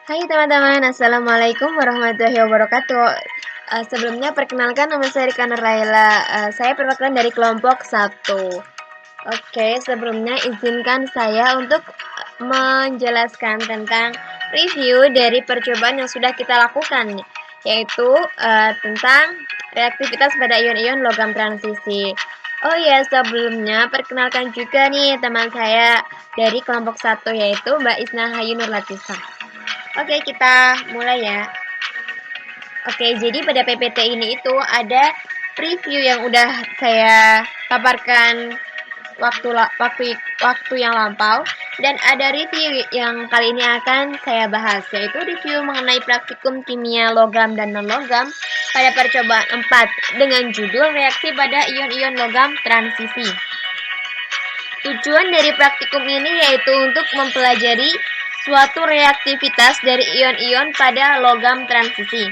Hai teman-teman, Assalamualaikum warahmatullahi wabarakatuh. Sebelumnya perkenalkan nama saya Rika Nuraila. Saya perwakilan dari kelompok 1. Oke, sebelumnya izinkan saya untuk menjelaskan tentang review dari percobaan yang sudah kita lakukan, yaitu tentang reaktivitas pada ion-ion logam transisi. Oh ya, sebelumnya perkenalkan juga nih teman saya dari kelompok 1, yaitu Mbak Isna Hayu Nur Latifah. Oke, kita mulai ya. Oke, jadi pada PPT ini itu ada preview yang udah saya paparkan waktu yang lampau, dan ada review yang kali ini akan saya bahas, yaitu review mengenai praktikum kimia logam dan non-logam pada percobaan 4 dengan judul reaksi pada ion-ion logam transisi. Tujuan dari praktikum ini yaitu untuk mempelajari suatu reaktivitas dari ion-ion pada logam transisi.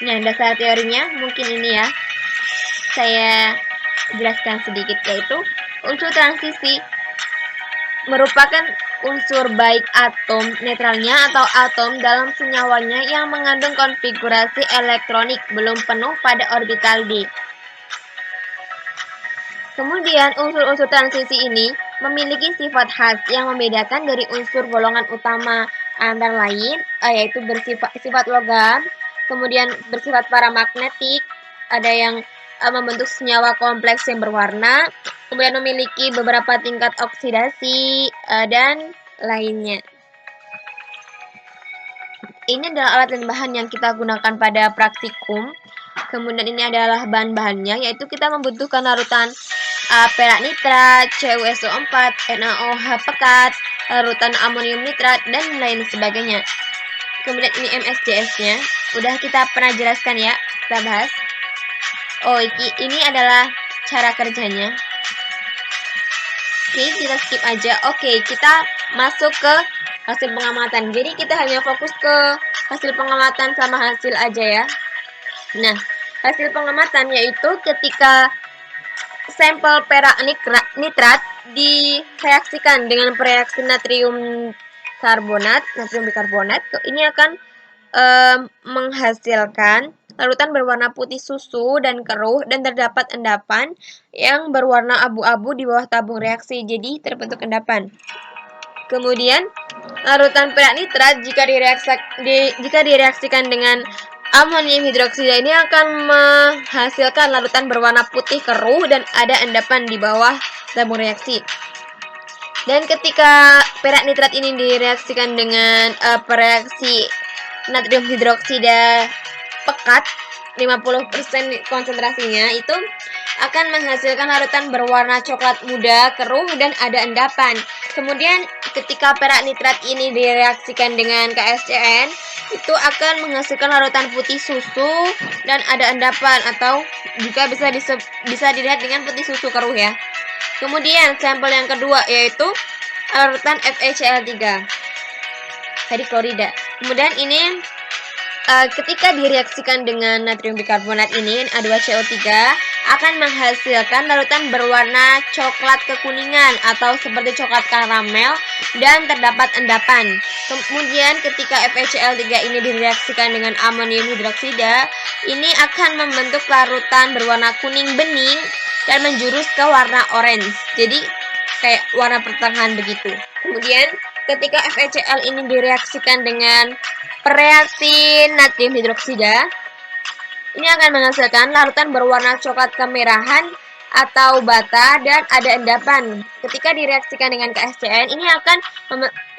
Nah, dasar teorinya mungkin ini ya. Saya jelaskan sedikit, yaitu unsur transisi merupakan unsur baik atom netralnya atau atom dalam senyawanya yang mengandung konfigurasi elektronik belum penuh pada orbital D. Kemudian unsur-unsur transisi ini memiliki sifat khas yang membedakan dari unsur golongan utama, antara lain yaitu bersifat logam, kemudian bersifat paramagnetik, ada yang membentuk senyawa kompleks yang berwarna, kemudian memiliki beberapa tingkat oksidasi, dan lainnya. Ini adalah alat dan bahan yang kita gunakan pada praktikum. Kemudian ini adalah bahan-bahannya, yaitu kita membutuhkan larutan perak nitrat, CuSO4, NaOH pekat, larutan amonium nitrat, dan lain sebagainya. Kemudian ini MSJS-nya, udah kita pernah jelaskan ya, kita bahas. Oh, ini adalah cara kerjanya. Oke, kita skip aja. Oke, kita masuk ke hasil pengamatan. Jadi kita hanya fokus ke hasil pengamatan sama hasil aja ya. Nah, hasil pengamatan yaitu ketika sampel perak nitrat direaksikan dengan reaksi natrium bikarbonat, ini akan menghasilkan larutan berwarna putih susu dan keruh, dan terdapat endapan yang berwarna abu-abu di bawah tabung reaksi, jadi terbentuk endapan. Kemudian larutan perak nitrat jika direaksikan dengan amonium hidroksida ini akan menghasilkan larutan berwarna putih keruh dan ada endapan di bawah tabung reaksi. Dan ketika perak nitrat ini direaksikan dengan reaksi natrium hidroksida pekat 50% konsentrasinya, itu akan menghasilkan larutan berwarna coklat muda, keruh, dan ada endapan. Kemudian ketika perak nitrat ini direaksikan dengan KSCN, itu akan menghasilkan larutan putih susu dan ada endapan, atau juga bisa dilihat dengan putih susu keruh ya. Kemudian sampel yang kedua yaitu larutan FeCl3 tadi klorida. Kemudian ini ketika direaksikan dengan natrium bikarbonat ini, Na2CO3 akan menghasilkan larutan berwarna coklat kekuningan atau seperti coklat karamel dan terdapat endapan. Kemudian ketika FeCl3 ini direaksikan dengan amonium hidroksida, ini akan membentuk larutan berwarna kuning bening dan menjurus ke warna orange. Jadi kayak warna pertengahan begitu. Kemudian ketika FeCl ini direaksikan dengan reaksi natrium hidroksida, ini akan menghasilkan larutan berwarna coklat kemerahan atau bata dan ada endapan. Ketika direaksikan dengan KSCN, ini akan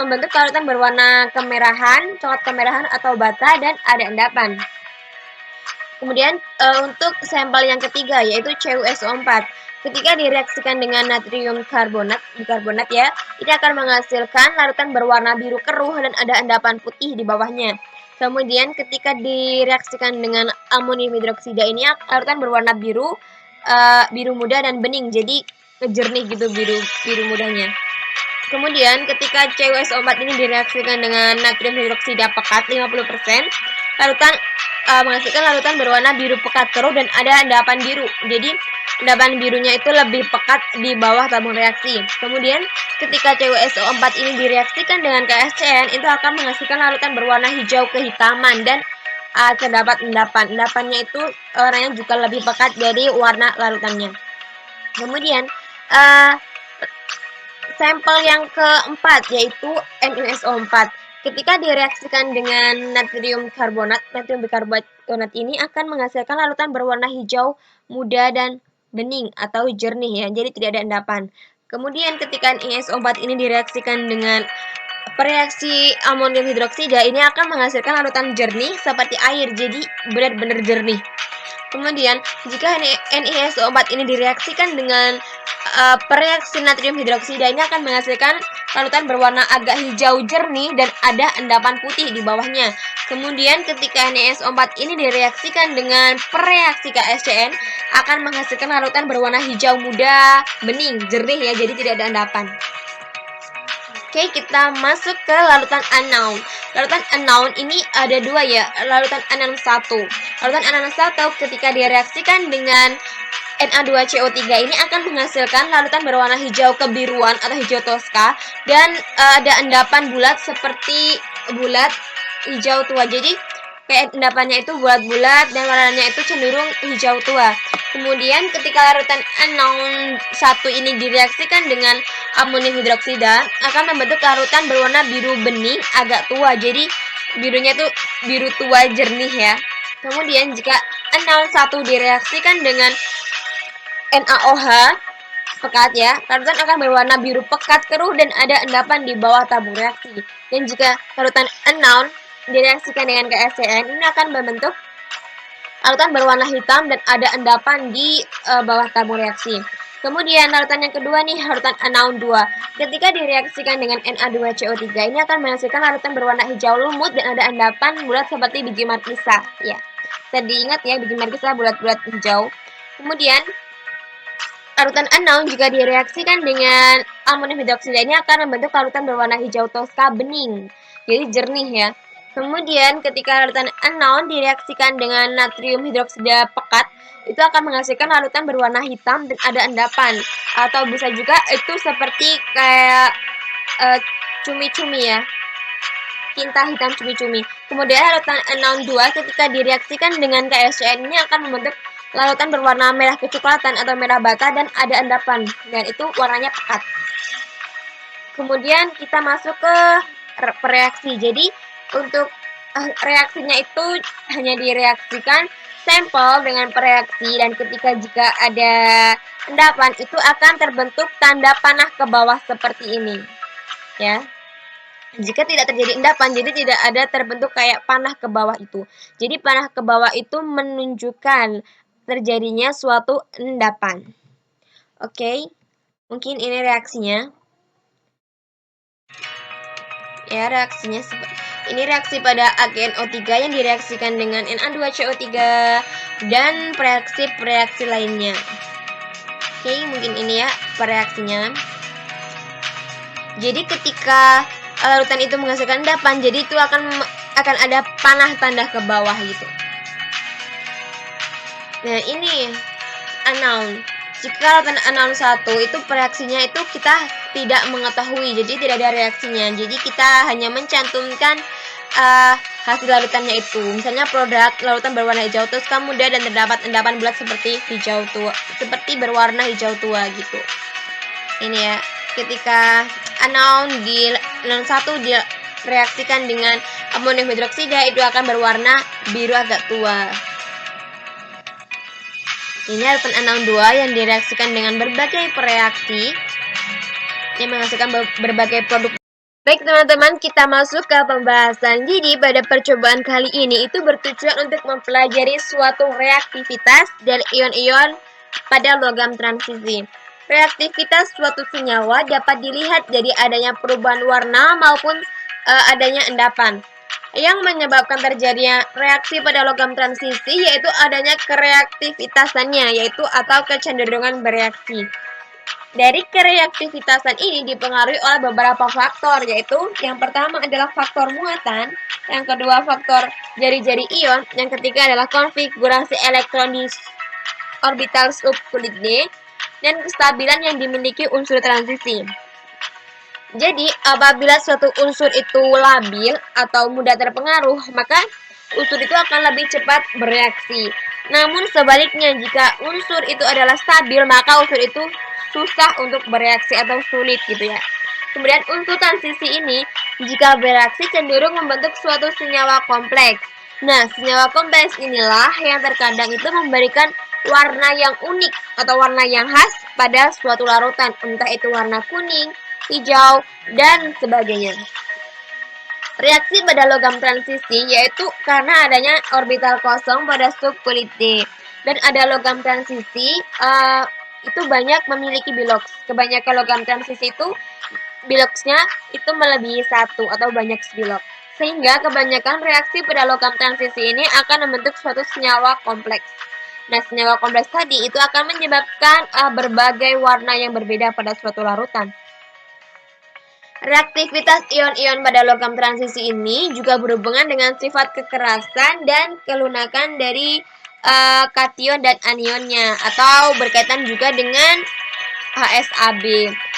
membentuk larutan berwarna kemerahan, coklat kemerahan atau bata dan ada endapan. Kemudian untuk sampel yang ketiga yaitu CuSO4. Ketika direaksikan dengan natrium bikarbonat ya, ini akan menghasilkan larutan berwarna biru keruh dan ada endapan putih di bawahnya. Kemudian ketika direaksikan dengan amonium hidroksida, ini larutan berwarna biru muda dan bening, jadi jernih gitu biru mudanya. Kemudian ketika CuSO4 ini direaksikan dengan natrium hidroksida pekat 50%, menghasilkan larutan berwarna biru pekat keruh dan ada endapan biru. Jadi endapan birunya itu lebih pekat di bawah tabung reaksi. Kemudian ketika CuSO4 ini direaksikan dengan KSCN, itu akan menghasilkan larutan berwarna hijau kehitaman dan terdapat endapan. Endapannya itu warnanya juga lebih pekat dari warna larutannya. Kemudian sampel yang keempat yaitu NiSO4. Ketika direaksikan dengan natrium bikarbonat ini akan menghasilkan larutan berwarna hijau muda dan bening atau jernih ya, jadi tidak ada endapan. Kemudian ketika NiSO4 ini direaksikan dengan reaksi amonium hidroksida ini akan menghasilkan larutan jernih seperti air, jadi benar-benar jernih. Kemudian jika NiSO4 ini direaksikan dengan reaksi natrium hidroksida ini akan menghasilkan larutan berwarna agak hijau jernih dan ada endapan putih di bawahnya. Kemudian ketika NiSO4 ini direaksikan dengan reaksi KSCN akan menghasilkan larutan berwarna hijau muda, bening, jernih ya, jadi tidak ada endapan. Oke, kita masuk ke larutan anaun. Larutan anaun ini ada dua ya, larutan anaun 1. Larutan anaun 1 ketika direaksikan dengan Na2CO3 ini akan menghasilkan larutan berwarna hijau kebiruan atau hijau toska dan ada endapan bulat seperti bulat hijau tua. Jadi kayak endapannya itu bulat-bulat dan warnanya itu cenderung hijau tua. Kemudian ketika larutan anaun 1 ini direaksikan dengan amonium hidroksida akan membentuk larutan berwarna biru bening agak tua. Jadi birunya itu biru tua jernih ya. Kemudian jika anaun 1 direaksikan dengan NaOH pekat ya, larutan akan berwarna biru pekat keruh dan ada endapan di bawah tabung reaksi. Dan jika larutan anaun direaksikan dengan KSCN ini akan membentuk larutan berwarna hitam dan ada endapan di bawah tabung reaksi. Kemudian larutan yang kedua nih, larutan anaun 2. Ketika direaksikan dengan Na2CO3 ini akan menghasilkan larutan berwarna hijau lumut dan ada endapan bulat seperti biji markisa. Ya, tadi ingat ya, biji markisa bulat-bulat hijau. Kemudian larutan anaun juga direaksikan dengan amonium hidroksida ini akan membentuk larutan berwarna hijau toska bening, jadi jernih ya. Kemudian ketika larutan anaun direaksikan dengan natrium hidroksida pekat, itu akan menghasilkan larutan berwarna hitam dan ada endapan, atau bisa juga itu seperti kayak cumi-cumi ya, tinta hitam cumi-cumi. Kemudian larutan anaun 2 ketika direaksikan dengan KSCN ini akan membentuk larutan berwarna merah kecoklatan atau merah bata dan ada endapan, dan itu warnanya pekat. Kemudian kita masuk ke reaksi. Jadi untuk reaksinya itu hanya direaksikan sampel dengan reaksi, dan ketika jika ada endapan itu akan terbentuk tanda panah ke bawah seperti ini ya. Jika tidak terjadi endapan, jadi tidak ada terbentuk kayak panah ke bawah itu. Jadi panah ke bawah itu menunjukkan terjadinya suatu endapan. Oke, mungkin ini reaksinya. Ya, reaksinya ini reaksi pada AgNO3 yang direaksikan dengan Na2CO3 dan reaksi lainnya. Oke, mungkin ini ya reaksinya. Jadi ketika larutan itu menghasilkan endapan, jadi itu akan ada panah tanda ke bawah gitu. Nah, ini anaun. Jika larutan anaun 1 itu reaksinya itu kita tidak mengetahui, jadi tidak ada reaksinya. Jadi kita hanya mencantumkan hasil larutannya itu. Misalnya produk larutan berwarna hijau toska muda dan terdapat endapan bulat seperti hijau tua, seperti berwarna hijau tua gitu. Ini ya, ketika anaun 1 direaksikan dengan amonium hidroksida itu akan berwarna biru agak tua. Ini larutan anaun 2 yang direaksikan dengan berbagai reaksi yang menghasilkan berbagai produk. Baik teman-teman, kita masuk ke pembahasan. Jadi pada percobaan kali ini itu bertujuan untuk mempelajari suatu reaktivitas dari ion-ion pada logam transisi. Reaktivitas suatu senyawa dapat dilihat dari adanya perubahan warna maupun adanya endapan. Yang menyebabkan terjadinya reaksi pada logam transisi yaitu adanya kereaktivitasannya, yaitu atau kecenderungan bereaksi. Dari kereaktivitasan ini dipengaruhi oleh beberapa faktor, yaitu yang pertama adalah faktor muatan, yang kedua faktor jari-jari ion, yang ketiga adalah konfigurasi elektron di orbital subkulit D, dan kestabilan yang dimiliki unsur transisi. Jadi, apabila suatu unsur itu labil atau mudah terpengaruh, maka unsur itu akan lebih cepat bereaksi. Namun sebaliknya, jika unsur itu adalah stabil, maka unsur itu susah untuk bereaksi atau sulit gitu ya. Kemudian unsur transisi ini, jika bereaksi cenderung membentuk suatu senyawa kompleks. Nah, senyawa kompleks inilah yang terkadang itu memberikan warna yang unik atau warna yang khas pada suatu larutan, entah itu warna kuning, hijau, dan sebagainya. Reaksi pada logam transisi yaitu karena adanya orbital kosong pada sub kulit D. Dan ada logam transisi itu banyak memiliki biloks. Kebanyakan logam transisi itu biloksnya itu melebihi satu atau banyak bilok. Sehingga kebanyakan reaksi pada logam transisi ini akan membentuk suatu senyawa kompleks. Nah, senyawa kompleks tadi itu akan menyebabkan berbagai warna yang berbeda pada suatu larutan. Reaktivitas ion-ion pada logam transisi ini juga berhubungan dengan sifat kekerasan dan kelunakan dari kation dan anionnya atau berkaitan juga dengan HSAB.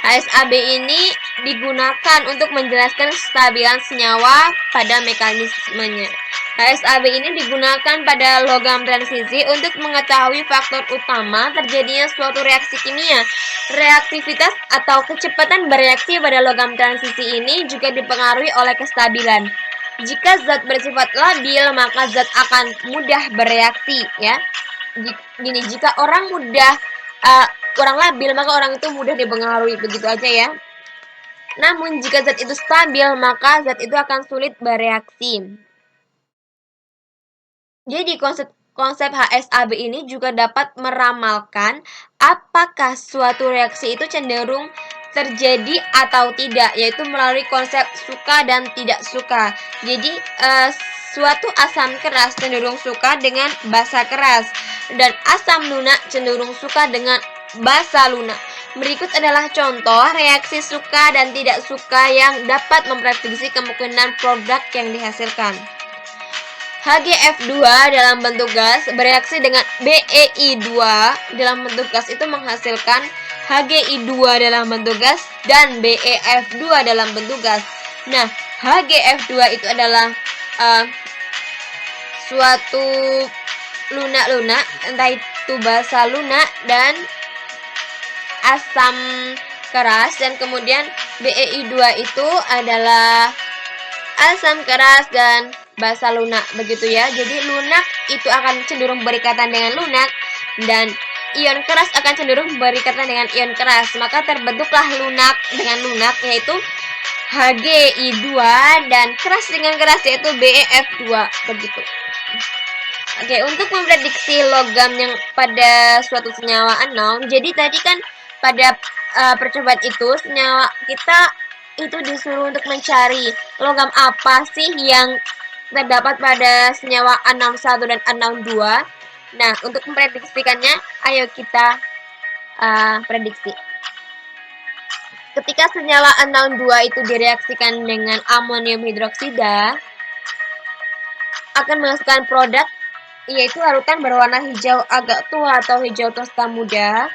HSAB ini digunakan untuk menjelaskan kestabilan senyawa pada mekanismenya. HSAB ini digunakan pada logam transisi untuk mengetahui faktor utama terjadinya suatu reaksi kimia. Reaktivitas atau kecepatan bereaksi pada logam transisi ini juga dipengaruhi oleh kestabilan. Jika zat bersifat labil, maka zat akan mudah bereaksi ya. Gini, jika orang labil, maka orang itu mudah dipengaruhi, begitu aja ya. Namun jika zat itu stabil, maka zat itu akan sulit bereaksi. Jadi konsep HSAB ini juga dapat meramalkan apakah suatu reaksi itu cenderung terjadi atau tidak, yaitu melalui konsep suka dan tidak suka. Jadi suatu asam keras cenderung suka dengan basa keras dan asam lunak cenderung suka dengan basa lunak. Berikut adalah contoh reaksi suka dan tidak suka yang dapat memprediksi kemungkinan produk yang dihasilkan. HgF2 dalam bentuk gas bereaksi dengan BeI2 dalam bentuk gas itu menghasilkan Hgi2 dalam bentuk gas dan BeF2 dalam bentuk gas. Nah, HgF2 itu adalah suatu lunak-lunak, entah itu basa lunak dan asam keras, dan kemudian BeI2 itu adalah asam keras dan basa lunak, begitu ya. Jadi lunak itu akan cenderung berikatan dengan lunak dan ion keras akan cenderung berikatan dengan ion keras. Maka terbentuklah lunak dengan lunak yaitu Hgi2 dan keras dengan keras yaitu BeF2, begitu. Oke, untuk memprediksi logam yang pada suatu senyawa anom, jadi tadi kan pada percobaan itu senyawa kita itu disuruh untuk mencari logam apa sih yang terdapat pada senyawa anom-1 dan anom-2. Nah, untuk memprediksikannya, ayo kita prediksi. Ketika senyawa anom-2 itu direaksikan dengan amonium hidroksida, akan menghasilkan produk yaitu larutan berwarna hijau agak tua atau hijau toska muda.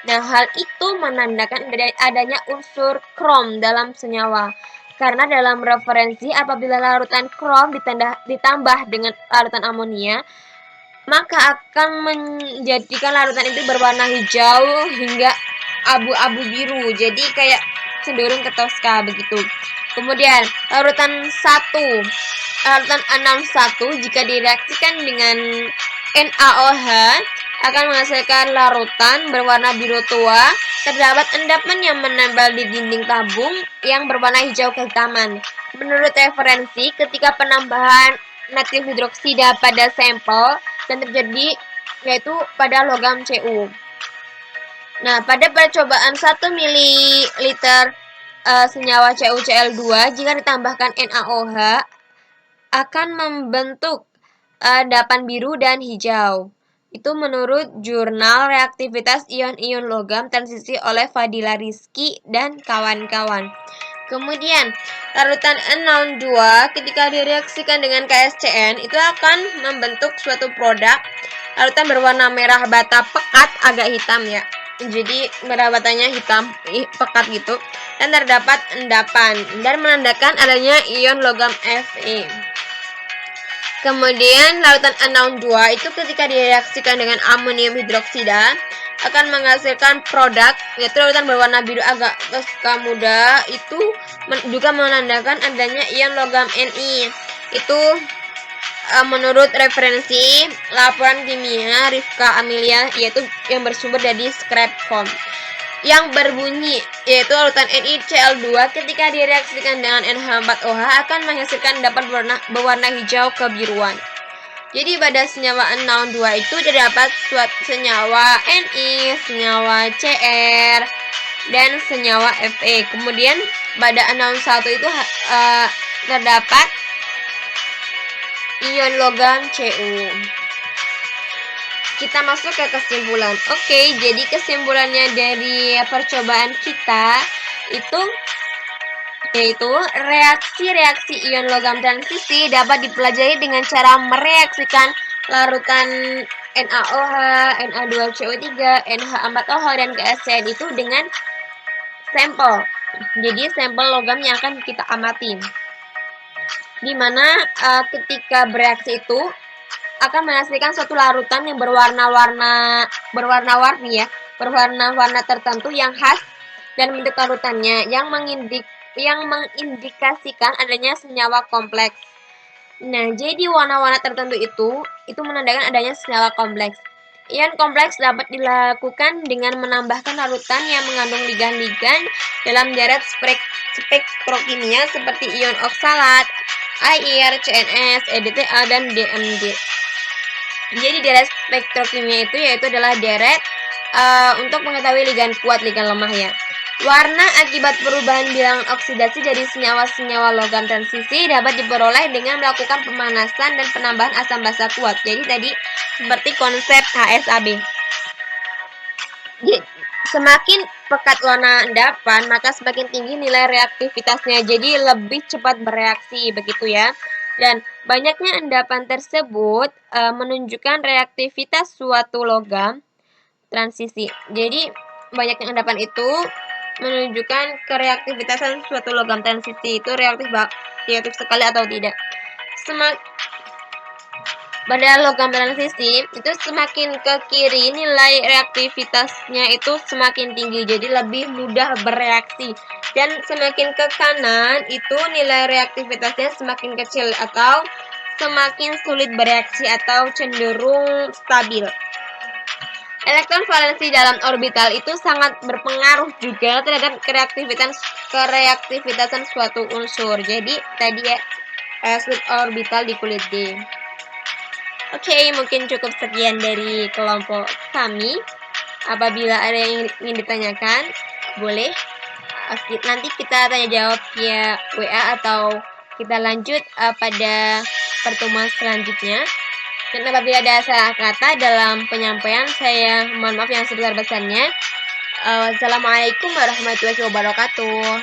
Nah, hal itu menandakan adanya unsur krom dalam senyawa. Karena dalam referensi apabila larutan krom ditambah dengan larutan amonia, maka akan menjadikan larutan itu berwarna hijau hingga abu-abu biru. Jadi kayak cenderung ke toska begitu. Kemudian larutan anom-1 jika direaksikan dengan NaOH akan menghasilkan larutan berwarna biru tua. Terdapat endapan yang menempel di dinding tabung yang berwarna hijau kehitaman. Menurut referensi, ketika penambahan natrium hidroksida pada sampel dan terjadi yaitu pada logam Cu. Nah, pada percobaan 1 ml senyawa CuCl2 jika ditambahkan NaOH akan membentuk endapan biru dan hijau. Itu menurut jurnal reaktivitas ion-ion logam transisi oleh Fadila Rizky dan kawan-kawan. Kemudian, larutan anom-2 ketika direaksikan dengan KSCN itu akan membentuk suatu produk larutan berwarna merah bata pekat agak hitam ya. Jadi merah batanya hitam pekat gitu. dan terdapat endapan dan menandakan adanya ion logam Fe. Kemudian larutan anaun 2 itu ketika direaksikan dengan amonium hidroksida akan menghasilkan produk yaitu larutan berwarna biru agak muda itu juga menandakan adanya ion logam Ni. Itu menurut referensi laporan kimia Rifka Amelia yaitu yang bersumber dari scrap form yang berbunyi yaitu larutan NiCl2 ketika direaksikan dengan NH4OH akan menghasilkan endapan berwarna hijau kebiruan. Jadi pada senyawa anaun 2 itu terdapat senyawa Ni, senyawa Cr, dan senyawa Fe. Kemudian pada anaun 1 itu terdapat ion logam Cu. Kita masuk ke kesimpulan. Oke, jadi kesimpulannya dari percobaan kita itu yaitu reaksi-reaksi ion logam transisi dapat dipelajari dengan cara mereaksikan larutan NaOH, Na2CO3, NH4OH, dan KSCN itu dengan sampel. Jadi sampel logam yang akan kita amati. Dimana ketika bereaksi itu akan menghasilkan suatu larutan yang berwarna-warni tertentu yang khas dan bentuk larutannya yang mengindikasikan adanya senyawa kompleks. Nah, jadi warna-warna tertentu itu menandakan adanya senyawa kompleks. Ion kompleks dapat dilakukan dengan menambahkan larutan yang mengandung ligan-ligan dalam deret spektrokimia seperti ion oksalat, Air, CNS, EDTA, dan DMD. Jadi deret spektrokimia itu yaitu adalah deret untuk mengetahui ligan kuat, ligan lemah ya. Warna akibat perubahan bilangan oksidasi dari senyawa-senyawa logam transisi dapat diperoleh dengan melakukan pemanasan dan penambahan asam basa kuat. Jadi tadi seperti konsep HSAB. Semakin pekat warna endapan, maka semakin tinggi nilai reaktivitasnya. Jadi lebih cepat bereaksi begitu ya. Dan banyaknya endapan tersebut menunjukkan reaktivitas suatu logam transisi. Jadi banyaknya endapan itu menunjukkan kereaktivitasan suatu logam transisi itu reaktif sekali atau tidak. Pada logam transisi itu semakin ke kiri nilai reaktivitasnya itu semakin tinggi, jadi lebih mudah bereaksi. Dan semakin ke kanan itu nilai reaktivitasnya semakin kecil atau semakin sulit bereaksi atau cenderung stabil. Elektron valensi dalam orbital itu sangat berpengaruh juga terhadap kereaktivitasan suatu unsur. Jadi tadi ya split orbital di kulit D. Oke, mungkin cukup sekian dari kelompok kami. Apabila ada yang ingin ditanyakan, boleh. Nanti kita tanya jawab via WA atau kita lanjut pada pertemuan selanjutnya. Dan apabila ada salah kata dalam penyampaian, saya mohon maaf yang sebesar-besarnya. Wassalamualaikum warahmatullahi wabarakatuh.